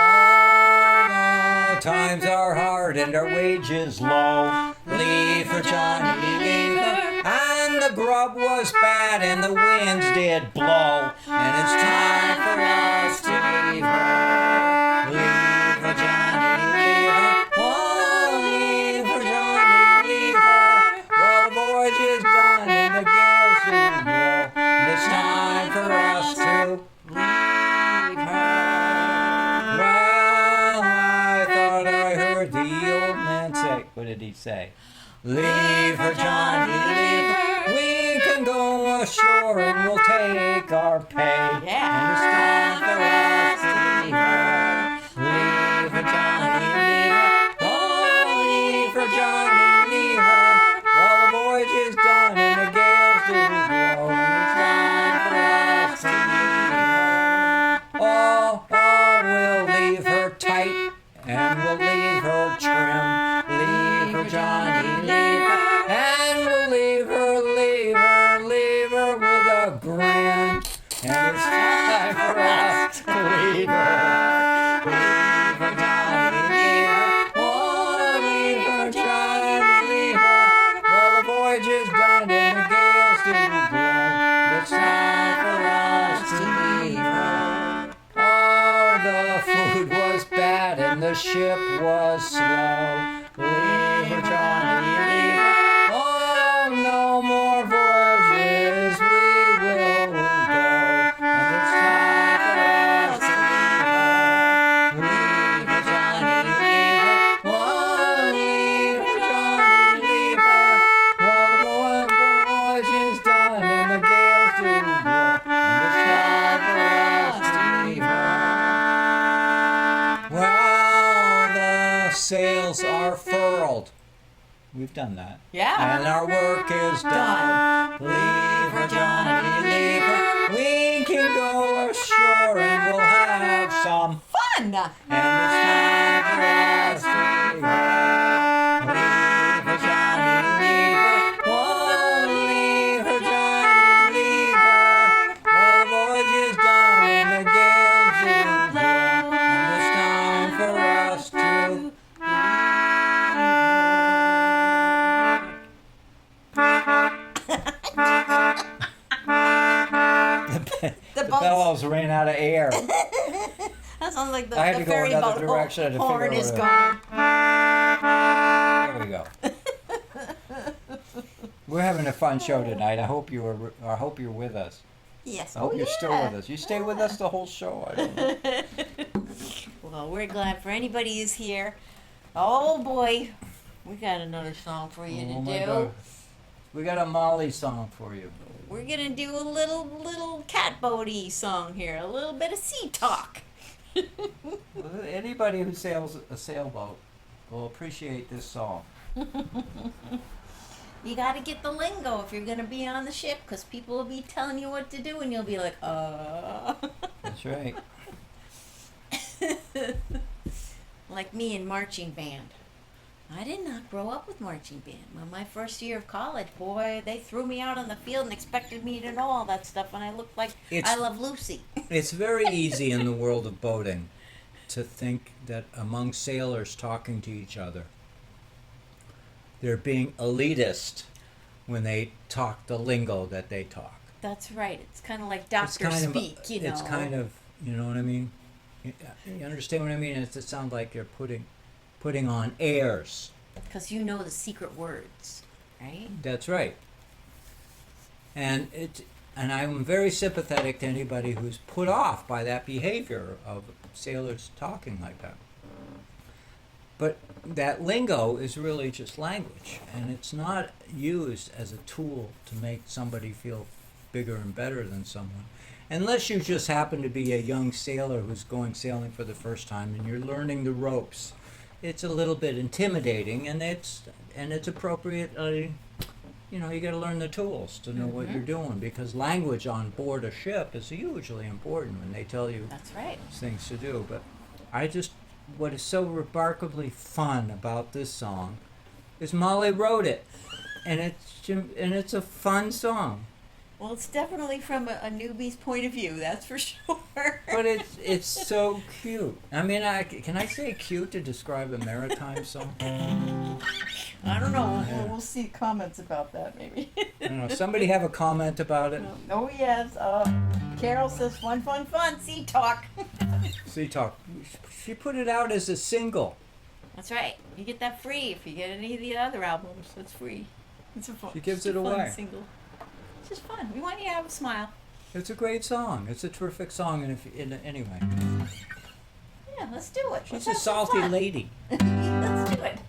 S2: Well, times are hard and our wages low. Leave her, Johnny, leave her. And the grub was bad and the winds did blow. And it's time for us to leave her. Leave her, Johnny, leave her. Oh, leave her, Johnny, leave her. Well, the voyage is done and the gale soon blow. And it's time for us to
S1: Leave her.
S2: well, I thought I heard the old man say. What did he say? Leave her, Johnny, leave her. We can go ashore and we'll take our pay.
S1: Yeah.
S2: And it's time for us to leave her. Leave her, Johnny, leave her. Oh, leave her, Johnny, leave her. Well, the voyage is done and the gales do blow. And it's time for us to leave her. Oh, we'll leave her tight and we'll leave her trim. Leave her, Johnny, leave her. And we'll leave her with a grin. And it's time for us to leave her. Leave her, Johnny, leave her. Oh, leave her, Johnny, leave her. Well, the voyage is done and the gales do blow. It's time for us to leave her. Oh, the food was bad and the ship was slow. Leave her, Johnny, leave her. Oh, no more voyages, we will go. And it's time for us to leave her. Leave her, Johnny, leave her. Oh, leave her, Johnny, leave her. Well, the voyage is done and the gales do blow. And it's time for us to leave her. Well, the sails are furled. We've done that.
S1: Yeah.
S2: And our work is done. Leave her, Johnny, leave her. We can go ashore and we'll have some.
S1: Fun.
S2: And it's time for us to leave her. Leave her, Johnny, leave her. Oh, leave her, Johnny, leave her. Well, the voyage is done and the gales do blow. And it's time for us to the
S1: boats.
S2: bellows ran out of air.
S1: That's sounds like
S2: I had
S1: the
S2: to go
S1: ferry
S2: another
S1: boat
S2: direction to
S1: horn
S2: figure
S1: is
S2: out
S1: gone.
S2: There we go. We're having a fun show tonight. I hope you are. I hope you're with us.
S1: Yes.
S2: I hope you're still
S1: yeah.
S2: with us. You stay with us the whole show. I don't know.
S1: Well, we're glad for anybody who's here. Oh boy, we got another song for you
S2: Oh
S1: to
S2: my
S1: do.
S2: God. We got a Molly song for you.
S1: We're gonna do a little catboaty song here, a little bit of sea talk.
S2: Anybody who sails a sailboat will appreciate this song.
S1: You gotta get the lingo if you're gonna be on the ship, because people will be telling you what to do, and you'll be like,
S2: That's right.
S1: Like me in marching band. I did not grow up with marching band. When my first year of college, boy, they threw me out on the field and expected me to know all that stuff when I looked like I Love Lucy.
S2: It's very easy in the world of boating to think that among sailors talking to each other, they're being elitist when they talk the lingo that they talk.
S1: That's right. It's kind of like
S2: It's
S1: doctor
S2: kind of,
S1: speak, you know.
S2: It's kind of, you know what I mean? You understand what I mean? It sounds like you're putting on airs.
S1: Because you know the secret words, right?
S2: That's right. And I'm very sympathetic to anybody who's put off by that behavior of sailors talking like that. But that lingo is really just language, and it's not used as a tool to make somebody feel bigger and better than someone. Unless you just happen to be a young sailor who's going sailing for the first time and you're learning the ropes. It's a little bit intimidating, and it's appropriate. You know, you got to learn the tools to know what you're doing, because language on board a ship is hugely important when they tell you
S1: That's right.
S2: things to do. But what is so remarkably fun about this song is Molly wrote it, and it's a fun song.
S1: Well, it's definitely from a newbie's point of view, that's for sure.
S2: But it's so cute. I mean, can I say cute to describe a maritime song?
S1: I don't know. We'll see comments about that, maybe.
S2: I don't know. Somebody have a comment about it?
S1: Oh, yes. Carol says, fun, sea talk.
S2: Sea Talk. She put it out as a single.
S1: That's right. You get that free if you get any of the other albums. It's free. It's a fun.
S2: She gives it
S1: fun
S2: away.
S1: Single. It's just fun. We want you to have a smile.
S2: It's a great song. It's a terrific song. And anyway,
S1: Yeah, let's do it.
S2: she's
S1: Let's
S2: a
S1: have some
S2: salty
S1: fun.
S2: lady.
S1: Let's do it.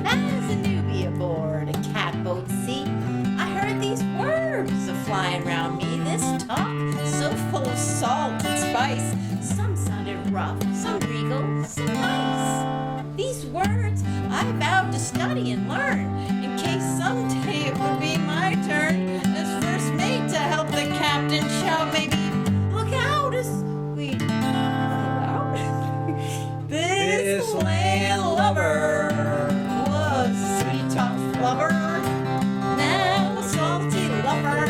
S1: As a newbie aboard a catboat seat, I heard these words a flying round me. This talk, so full of salt and spice. Some sounded rough, some regal, some nice. These words I vowed to study and learn, in case someday it would be my turn as first mate to help the captain shout, maybe look out as we look out. This land lover was a sweet tough lover, now a salty lover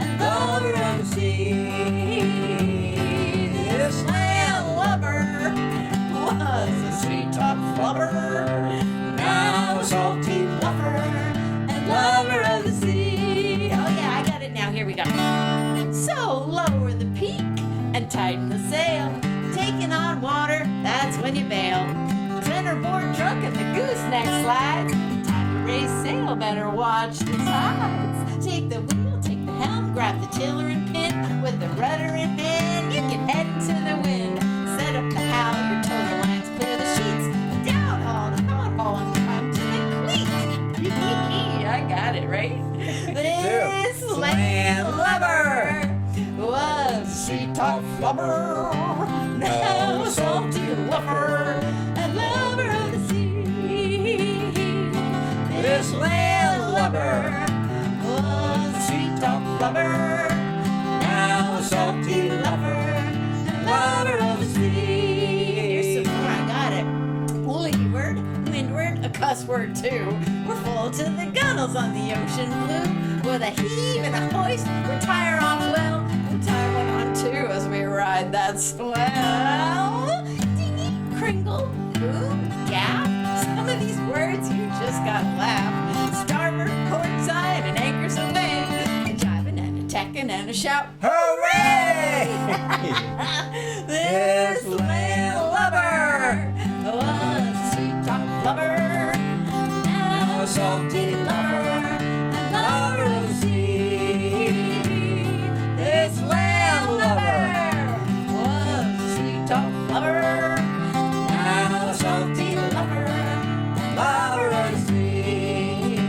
S1: and lover of the sea. This land lover was a sweet tough lover, now a salty lover and lover of the sea. Oh yeah, I got it now. Here we go. So lower the peak and tighten the sail. Taking on water, that's when you bail. Centerboard drunk and the gooseneck slides. Time to raise sail, better watch the tides. Take the wheel, take the helm, grab the tiller and pin. With the rudder in hand, you can head into the wind. Set up the halyard, tow the lines, clear the sheets. Down haul the haul and come to the cleat. I got it, right? This land lover was a sweet tough lover, now a salty lover and lover of the sea. This land lover was a sweet tough lover, now a salty lover and lover of the sea. Here's cuss word too. We're full to the gunnels on the ocean blue. With a heave and a hoist, we're tire off well. We'll tire one on too as we ride that swell. Dingy, kringle, boom, gaff. Some of these words you just gotta laugh. Starboard, port side, and anchors away. A jiving and a tacking and a shout.
S2: Hooray!
S1: This land lover was a sweet talk lover, now a salty lover, and lover of the sea. This land lover was a sweet talk lover, now a salty lover, and lover of the sea.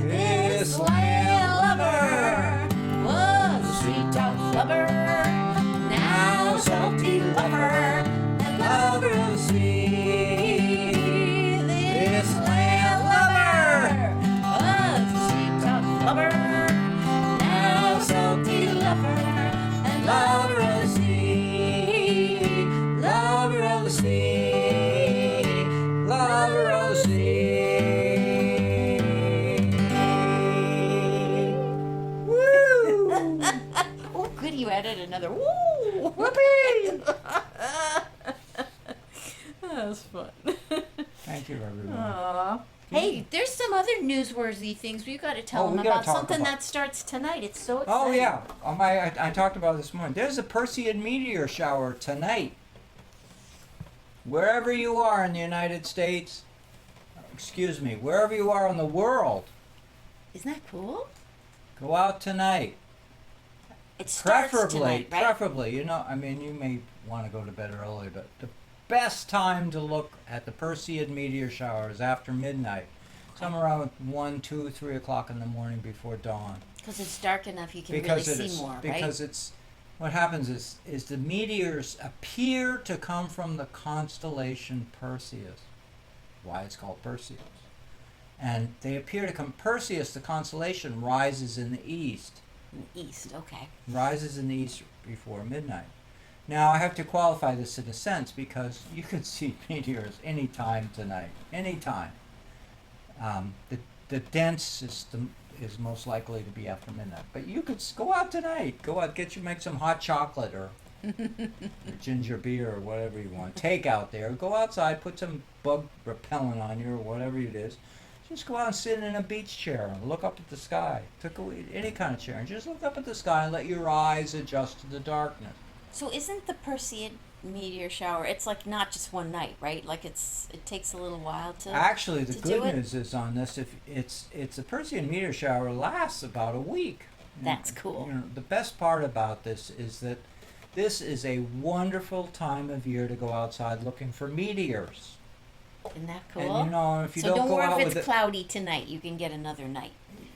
S1: This land lover was a sweet talk lover, now a salty lover, and lover of the sea. This land lover was a sweet talk lover, now a salty lover, and lover of the sea. Lover of the sea. Lover of the sea. Woo! Oh, good, you added another woo! Whoopee! That was fun.
S2: Thank you, everyone.
S1: Aw. Hey, there's some other newsworthy things we've got to tell
S2: Oh, we
S1: them
S2: gotta
S1: about.
S2: talk
S1: Something
S2: about-
S1: that starts tonight. It's so exciting.
S2: Oh yeah, I talked about it this morning. There's a Perseid meteor shower tonight. Wherever you are in the United States, excuse me, wherever you are in the world,
S1: Isn't that cool?
S2: go out tonight.
S1: It starts
S2: Preferably,
S1: tonight, right?
S2: preferably, you know, I mean, you may want to go to bed early, but the best time to look at the Perseid meteor shower is after midnight, somewhere around 1, 2, 3 o'clock in the morning before dawn.
S1: Because it's dark enough, you can
S2: Because
S1: really
S2: it
S1: see
S2: is,
S1: more, right?
S2: because it's what happens is the meteors appear to come from the constellation Perseus. Why it's called Perseus. And they appear to come. Perseus, the constellation, rises in the east.
S1: East, okay.
S2: Rises in the east before midnight. Now I have to qualify this in a sense because you could see meteors anytime tonight, anytime. The densest is most likely to be after midnight, but you could go out tonight. Go out, make some hot chocolate or ginger beer or whatever you want. Take out there. Go outside. Put some bug repellent on you or whatever it is. Just go out and sit in a beach chair and look up at the sky. Any kind of chair and just look up at the sky and let your eyes adjust to the darkness.
S1: So isn't the Perseid meteor shower, it's like not just one night, right? Like it takes a little while to...
S2: Actually, the
S1: to
S2: good
S1: do it?
S2: news is on this. If it's a Perseid meteor shower lasts about a week.
S1: That's cool.
S2: You know, the best part about this is that this is a wonderful time of year to go outside looking for meteors.
S1: Isn't that cool?
S2: And you know, if you
S1: so
S2: don't
S1: don't
S2: go
S1: worry
S2: out
S1: if
S2: with
S1: it's cloudy tonight, you can get another night.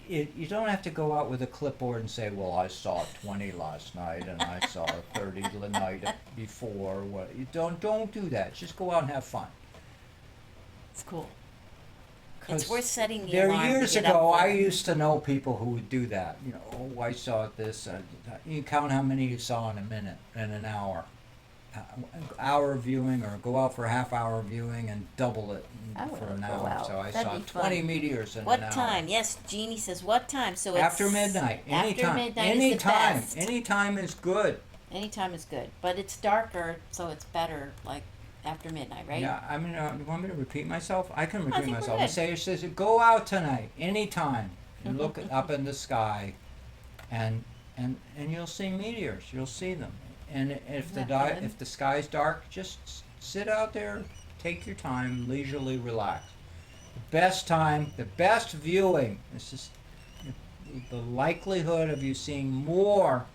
S2: you don't have to go out with a clipboard and say, well, I saw 20 last night and I saw 30 the night before. What you don't do that. Just go out and have fun.
S1: It's cool.
S2: 'Cause
S1: It's worth setting the
S2: there
S1: alarm to
S2: years
S1: get
S2: ago,
S1: up for.
S2: I used to know people who would do that. You know, oh, I saw this. You count how many you saw in a minute, in an hour. Hour viewing, or go out for a half-hour viewing and double it
S1: I
S2: for
S1: will
S2: an
S1: go
S2: hour.
S1: out.
S2: So I
S1: That'd
S2: saw
S1: be
S2: 20
S1: fun.
S2: meteors in
S1: What
S2: an hour.
S1: time? Yes, Jeannie says what time? So it's
S2: After midnight.
S1: After
S2: Anytime.
S1: midnight is the
S2: Anytime.
S1: best.
S2: Anytime is good.
S1: Anytime is good, but it's darker, so it's better like after midnight, right?
S2: Yeah, I mean, you want me to repeat myself? I can repeat
S1: think we're
S2: myself.
S1: good.
S2: I say, it says, go out tonight, anytime, and look up in the sky, and you'll see meteors. You'll see them. And if
S1: Isn't that fun?
S2: if the sky's dark, just sit out there, take your time, leisurely relax. The best time, the best viewing. This is the likelihood of you seeing more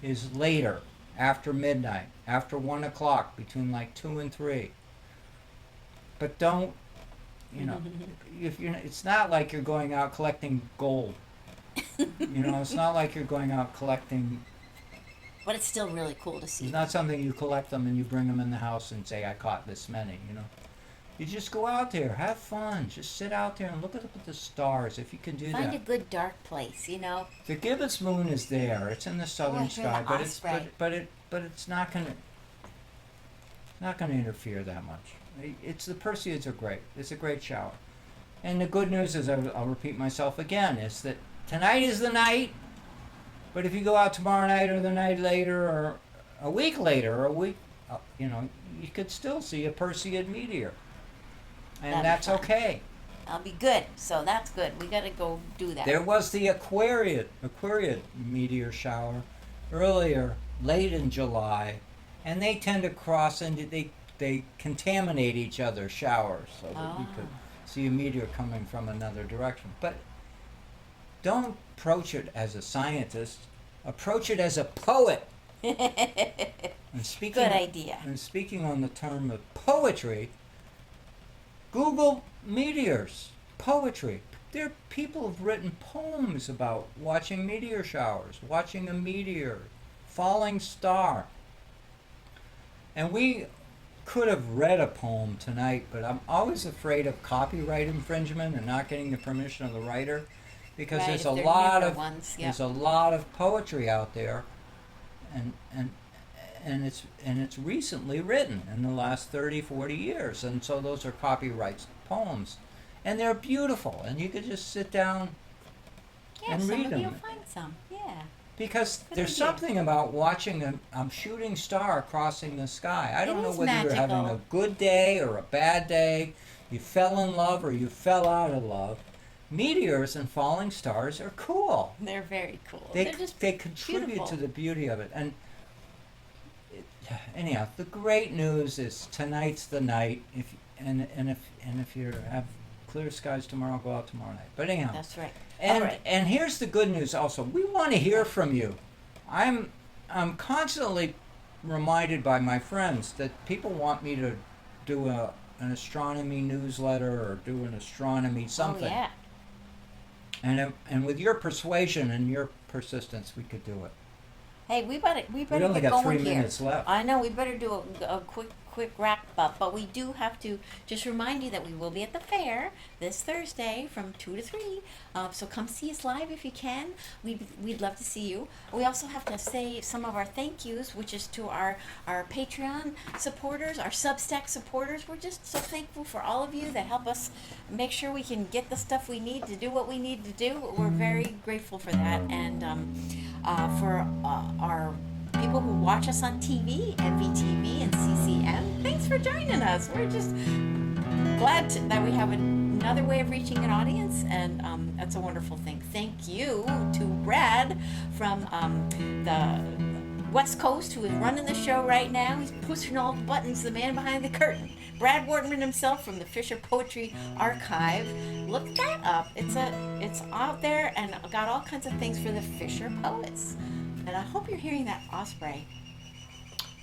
S2: is later, after midnight, after 1 o'clock, between like 2 and 3. But don't, you know, if you're, it's not like you're going out collecting gold. You know, it's not like you're going out collecting.
S1: But it's still really cool to see.
S2: It's not something you collect them and you bring them in the house and say, I caught this many, you know. You just go out there, have fun, just sit out there and look at the stars if you can do
S1: Find
S2: that.
S1: a good dark place, you know.
S2: The gibbous moon is there. It's in the southern
S1: I hear
S2: sky,
S1: the
S2: but it's
S1: osprey.
S2: but it's not gonna interfere that much. It's the Perseids are great. It's a great shower. And the good news is, I'll repeat myself again, is that tonight is the night. But if you go out tomorrow night or the night later or a week later or a week, you know, you could still see a Perseid meteor, and
S1: That'd be
S2: that's
S1: fun.
S2: okay.
S1: I'll be good. So that's good. We got to go do that.
S2: There was the Aquariid meteor shower earlier, late in July, and they tend to cross into they contaminate each other's showers so that you could see a meteor coming from another direction. But don't approach it as a scientist. Approach it as a poet. And speaking,
S1: Good idea.
S2: And speaking on the term of poetry, Google meteors, poetry. There people have written poems about watching meteor showers, watching a meteor, falling star. And we could have read a poem tonight, but I'm always afraid of copyright infringement and not getting the permission of the writer, because
S1: Right,
S2: there's
S1: if
S2: a
S1: they're
S2: lot
S1: newer
S2: of
S1: ones, yeah.
S2: there's a lot of poetry out there, and it's recently written in the last 30, 40 years, and so those are copyright poems, and they're beautiful, and you could just sit down
S1: Yeah,
S2: and read
S1: somebody will
S2: them.
S1: find some. Yeah.
S2: Because
S1: Good
S2: there's
S1: idea.
S2: something about watching a shooting star crossing the sky. I don't
S1: It
S2: know
S1: is
S2: whether you're having a
S1: magical.
S2: good day or a bad day, you fell in love or you fell out of love. Meteors and falling stars are cool.
S1: They're very cool.
S2: They
S1: They're just
S2: contribute
S1: beautiful.
S2: to the beauty of it. And anyhow, the great news is tonight's the night. If you have clear skies tomorrow, go out tomorrow night. But anyhow,
S1: That's right.
S2: and
S1: All right.
S2: and here's the good news also. We want to hear from you. I'm constantly reminded by my friends that people want me to do an astronomy newsletter or do an astronomy something.
S1: Oh yeah.
S2: And with your persuasion and your persistence, we could do it.
S1: Hey, we better
S2: We
S1: get
S2: only got
S1: going
S2: 3
S1: here.
S2: minutes left.
S1: I know we better do a quick wrap up, but we do have to just remind you that we will be at the fair this Thursday from 2 to 3. So come see us live if you can. We'd love to see you. We also have to say some of our thank yous, which is to our Patreon supporters, our Substack supporters. We're just so thankful for all of you that help us make sure we can get the stuff we need to do what we need to do. We're very grateful for that, and for our people who watch us on TV, MVTV and CCM. Thanks for joining us. We're just glad that we have another way of reaching an audience, and that's a wonderful thing. Thank you to Brad from the West Coast, who is running the show right now. He's pushing all the buttons, the man behind the curtain. Brad Wortman himself from the Fisher Poetry Archive. Look that up. It's out there and got all kinds of things for the Fisher poets. And I hope you're hearing that osprey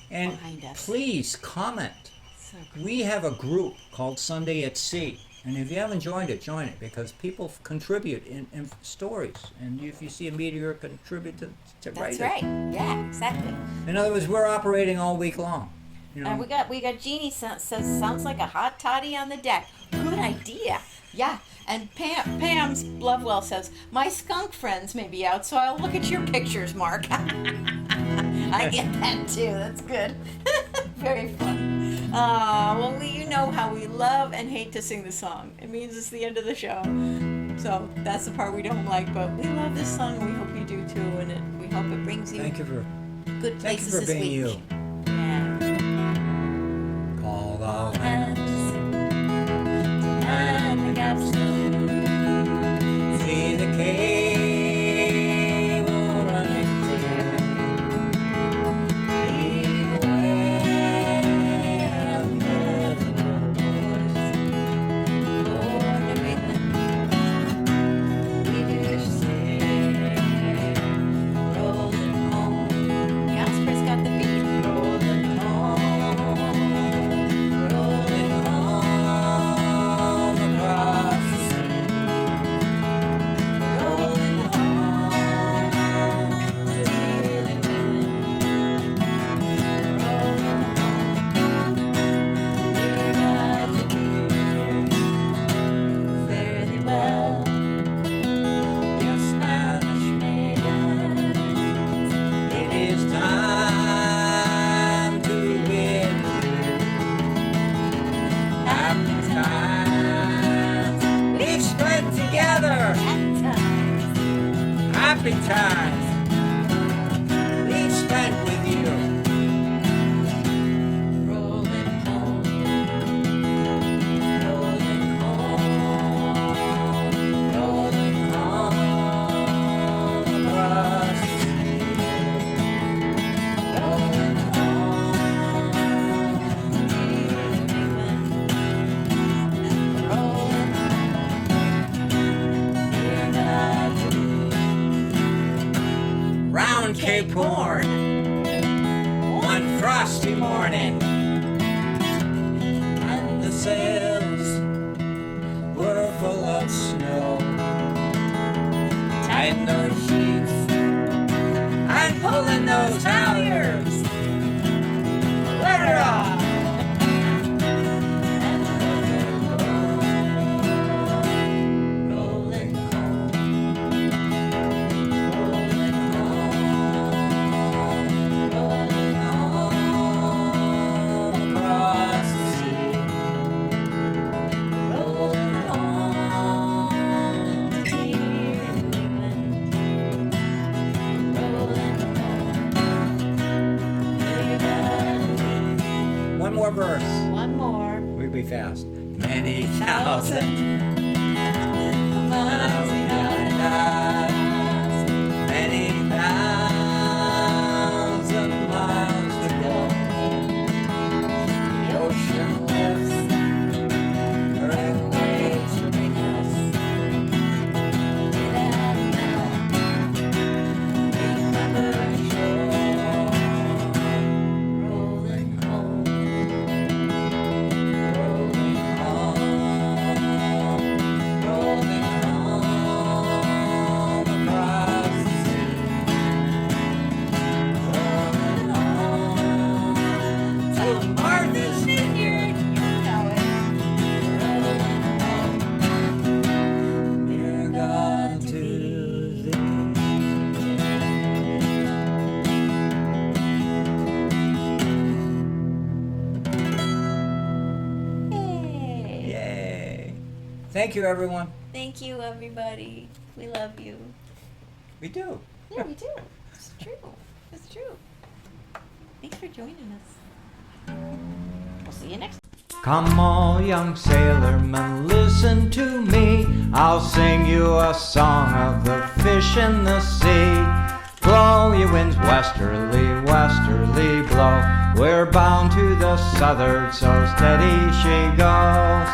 S2: And
S1: behind us.
S2: please comment.
S1: So cool.
S2: We have a group called Sunday at Sea. And if you haven't joined it, join it, because people contribute in stories. And if you see a meteor, contribute to write
S1: That's
S2: it.
S1: right. Yeah, exactly.
S2: In other words, we're operating all week long. You know,
S1: And we got Jeannie says sounds like a hot toddy on the deck. Good idea. Yeah. And Pam's Lovewell says, my skunk friends may be out, so I'll look at your pictures, Mark. I get that too. That's good. Very fun. Well, you know how we love and hate to sing the song. It means it's the end of the show. So that's the part we don't like, but we love this song and we hope you do too. And we hope it brings you
S2: thank you for
S1: good
S2: thank you
S1: places
S2: for
S1: this
S2: being
S1: week.
S2: you.
S1: Yeah.
S2: Call thou hands,
S1: And the gaps
S2: see the cable running clear. Lead the way and let the boys
S1: Lord, everything we do sing, rolling home. The Osprey's got the beat.
S2: rolling home, rolling happy times we spent with you.
S1: Rolling home, rolling home, rolling home across the sea. Rolling home, dear England, rolling home, dear God.
S2: Round Cape Horn, one frosty morning, and the sails were full of snow. Tighten those sheets and pulling those halyards. Let her off.
S1: Rolling home, rolling home, rolling home across the sea. Rolling home to dear England. Rolling home, dear God.
S2: One more verse.
S1: One more.
S2: We'll be fast. Many thousand
S1: miles
S2: behind us. Many thousand miles to go.
S1: the ocean lifts
S2: Right
S1: away to bring us to that mountain. Remember shore, rolling home,
S2: rolling home, rolling home across the sea.
S1: rolling home to Martha's Vineyard. You know it. Rolling home,
S2: Dear God, to thee.
S1: Yay!
S2: Yay. Thank you, everyone.
S1: Thank you, everybody. We love you.
S2: We do.
S1: Yeah, we do. It's true. It's true. Thanks for joining us. We'll see you next.
S2: Come all young sailormen, listen to me. I'll sing you a song of the fish in the sea. Blow ye winds westerly, westerly blow. We're bound to the southward, so steady she goes.